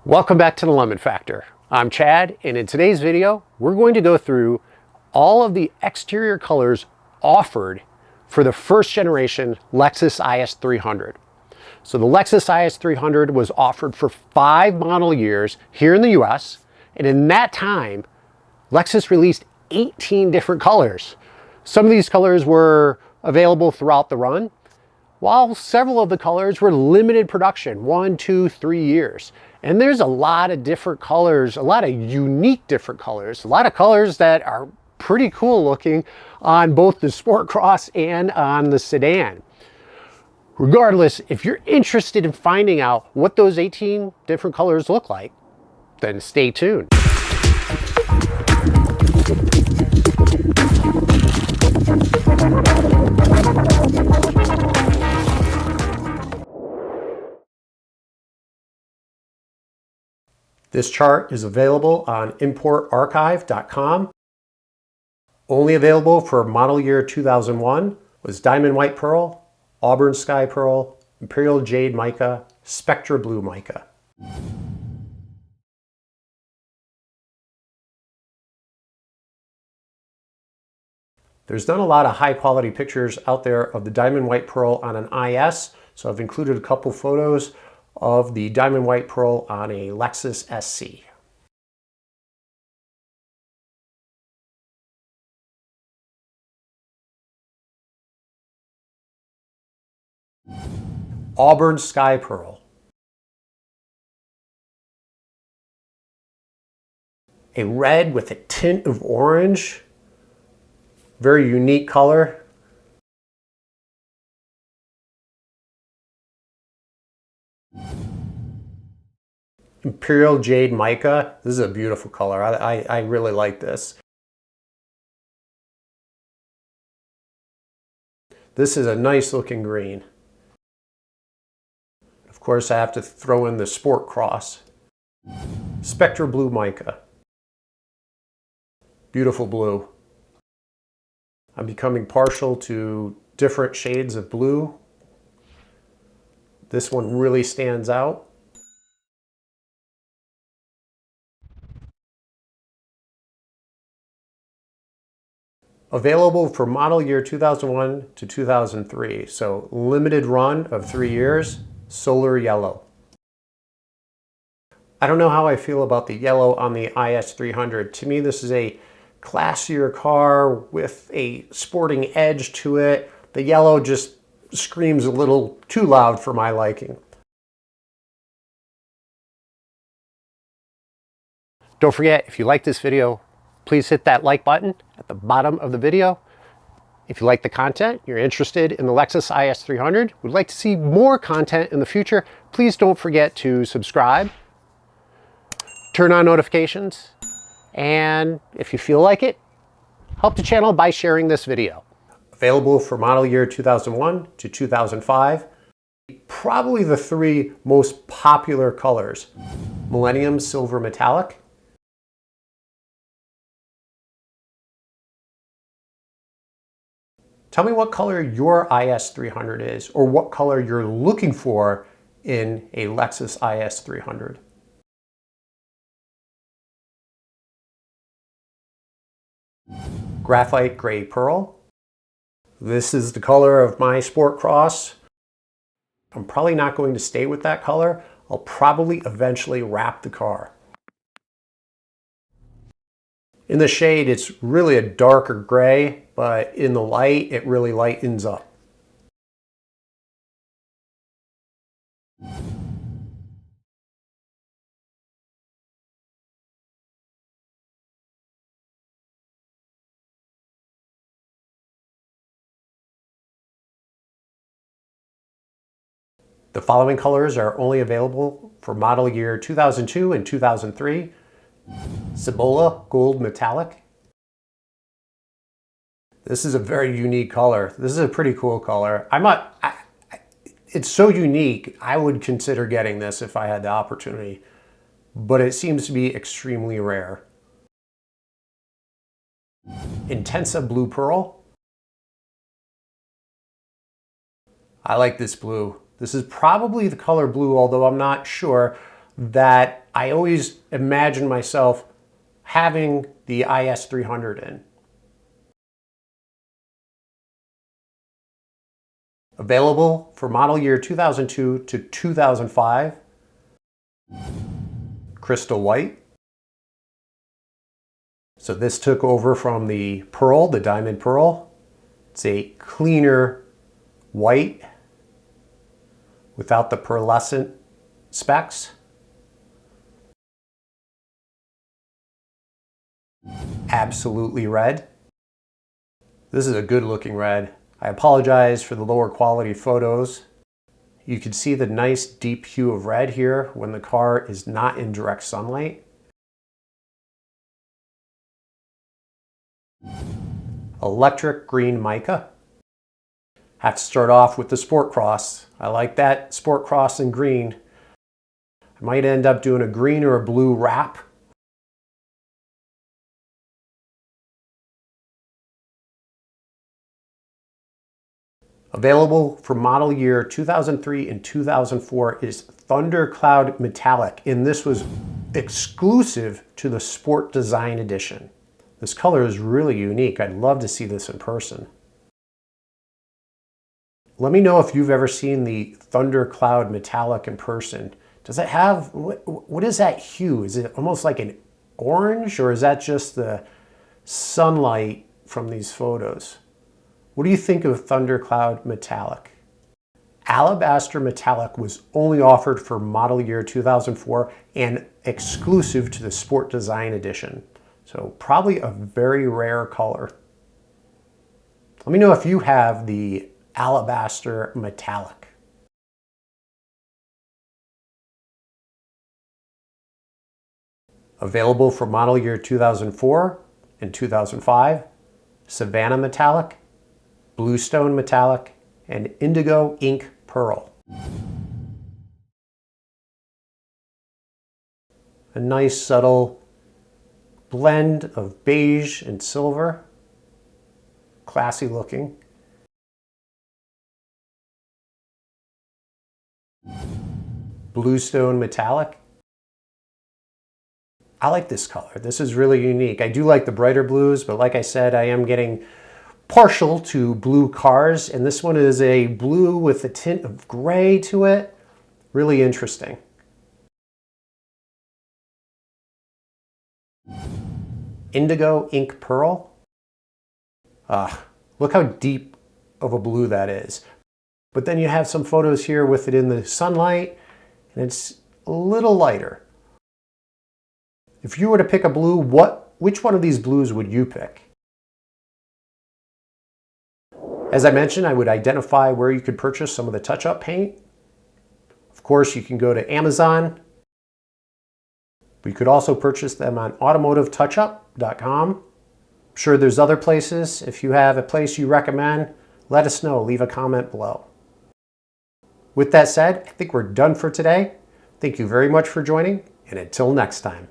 Welcome back to the Lemon Factor. I'm Chad, and in today's video, we're going to go through all of the exterior colors offered for the first generation Lexus IS300. So the Lexus IS300 was offered for 5 model years here in the US, and in that time, Lexus released 18 different colors. Some of these colors were available throughout the run, while several of the colors were limited production, 1, 2, 3 years. And there's a lot of different colors, a lot of unique different colors, a lot of colors that are pretty cool looking on both the SportCross and on the sedan. Regardless, if you're interested in finding out what those 18 different colors look like, then stay tuned. This chart is available on importarchive.com. Only available for model year 2001 was Diamond White Pearl, Auburn Sky Pearl, Imperial Jade Mica, Spectra Blue Mica. There's not a lot of high quality pictures out there of the Diamond White Pearl on an IS, so I've included a couple photos of the Diamond White Pearl on a Lexus SC. Auburn Sky Pearl. A red with a tint of orange. Very unique color. Imperial Jade Mica. This is a beautiful color. I really like this. This is a nice looking green. Of course, I have to throw in the SportCross. Spectra Blue Mica. Beautiful blue. I'm becoming partial to different shades of blue. This one really stands out. Available for model year 2001 to 2003, so limited run of 3 years, solar yellow. I don't know how I feel about the yellow on the IS300. To me, this is a classier car with a sporting edge to it. The yellow just screams a little too loud for my liking. Don't forget, if you like this video, please hit that like button at the bottom of the video. If you like the content, you're interested in the Lexus IS300, would like to see more content in the future, please don't forget to subscribe, turn on notifications, and if you feel like it, help the channel by sharing this video. Available for model year 2001 to 2005. Probably the 3 most popular colors. Millennium Silver Metallic, tell me what color your IS300 is, or what color you're looking for in a Lexus IS300. Graphite Gray Pearl. This is the color of my SportCross. I'm probably not going to stay with that color. I'll probably eventually wrap the car. In the shade, it's really a darker gray, but in the light, it really lightens up. The following colors are only available for model year 2002 and 2003. Cibola Gold Metallic. This is a very unique color. This is a pretty cool color. It's so unique, I would consider getting this if I had the opportunity, but it seems to be extremely rare. Intensa Blue Pearl. I like this blue. This is probably the color blue, although I'm not sure, that I always imagine myself having the IS300 in. Available for model year 2002 to 2005. Crystal white. So this took over from the pearl, the diamond pearl. It's a cleaner white without the pearlescent specks. Absolutely red. This is a good looking red. I apologize for the lower quality photos. You can see the nice deep hue of red here when the car is not in direct sunlight. Electric green mica. Have to start off with the SportCross. I like that SportCross in green. I might end up doing a green or a blue wrap. Available for model year 2003 and 2004 is Thundercloud Metallic, and this was exclusive to the Sport Design edition. This color is really unique. I'd love to see this in person. Let me know if you've ever seen the Thundercloud Metallic in person. Does it have, what is that hue? Is it almost like an orange, or is that just the sunlight from these photos? What do you think of Thundercloud Metallic? Alabaster Metallic was only offered for model year 2004 and exclusive to the Sport Design edition. So probably a very rare color. Let me know if you have the Alabaster Metallic. Available for model year 2004 and 2005, Savannah Metallic, Bluestone Metallic, and Indigo Ink Pearl. A nice subtle blend of beige and silver. Classy looking. Bluestone Metallic. I like this color. This is really unique. I do like the brighter blues, but like I said, I am getting partial to blue cars, and this one is a blue with a tint of gray to it. Really interesting. Indigo Ink Pearl. Look how deep of a blue that is. But then you have some photos here with it in the sunlight, and it's a little lighter. If you were to pick a blue, which one of these blues would you pick? As I mentioned, I would identify where you could purchase some of the touch-up paint. Of course, you can go to Amazon. We could also purchase them on automotivetouchup.com. I'm sure there's other places. If you have a place you recommend, let us know. Leave a comment below. With that said, I think we're done for today. Thank you very much for joining, and until next time.